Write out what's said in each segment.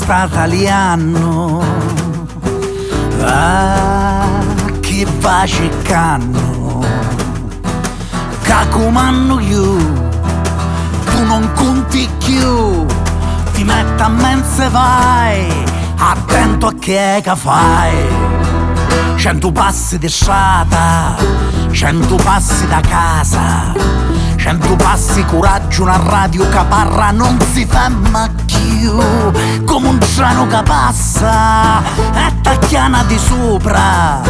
italiano, che va cercando, cacumanno io, tu non conti più, ti metti a mense vai, attento a che fai. 100 passi di strada, 100 passi da casa, 100 passi coraggio, una radio che parla non si ferma più, come un treno che passa e tacchiana di sopra,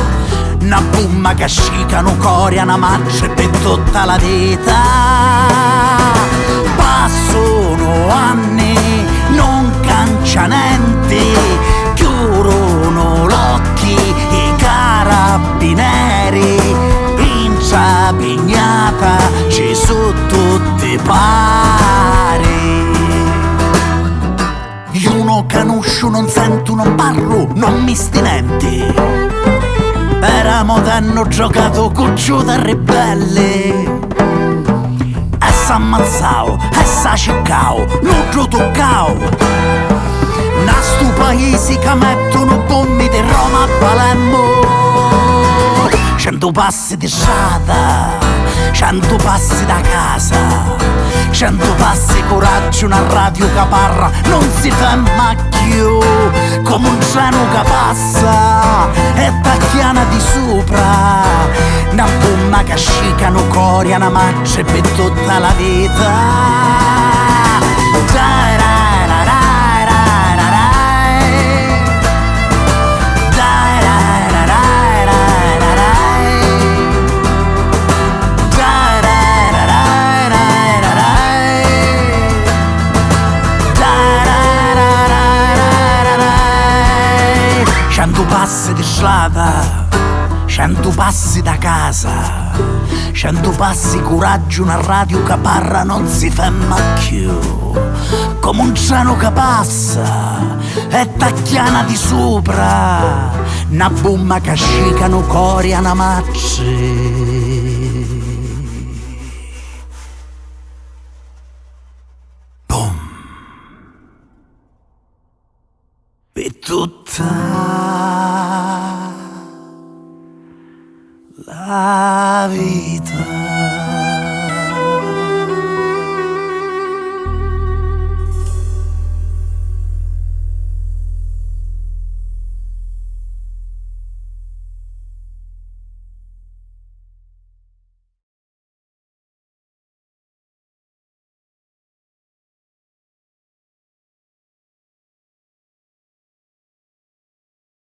una bomba che scicano coria, una marcia per tutta la vita. Passano anni, non cancia niente, chiudono l'occhi i carabinieri, in Sapignata ci sono tutti pari. Io non conosco, non sento, non parlo, non mi stinenti. Per moderno giocato con giù da ribelle, e s'ammazzao, e s'ha cercao, non lo toccao. Na stu paesi che mettono bombe di Roma a Palermo. 100 passi di strada, 100 passi da casa, 100 passi coraggio, una radio che parla non si ferma più, come un treno che passa e tacchiana di sopra, una bomba che scicano coria, una marcia per tutta la vita. Passi di strada, 100 passi da casa, 100 passi coraggio, una radio che parla non si ferma più, come un treno che passa e tacchiana di sopra, una bomba che scicano coria, una marcia